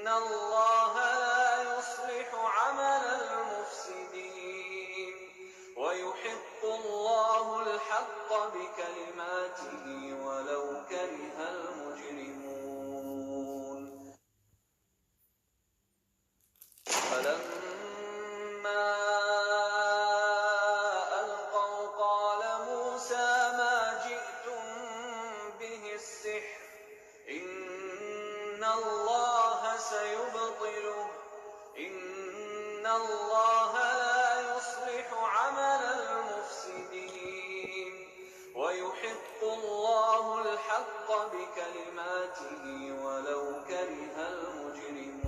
الله لا يصلح عمل المفسدين ويحق الله الحق بكلماته ولو كره المجرمون. فلما ألقوا قال موسى ما جئتم به السحر إن الله سيبطله إن الله لا يصلح عمل المفسدين ويحق الله الحق بكلماته ولو كره المجرمون.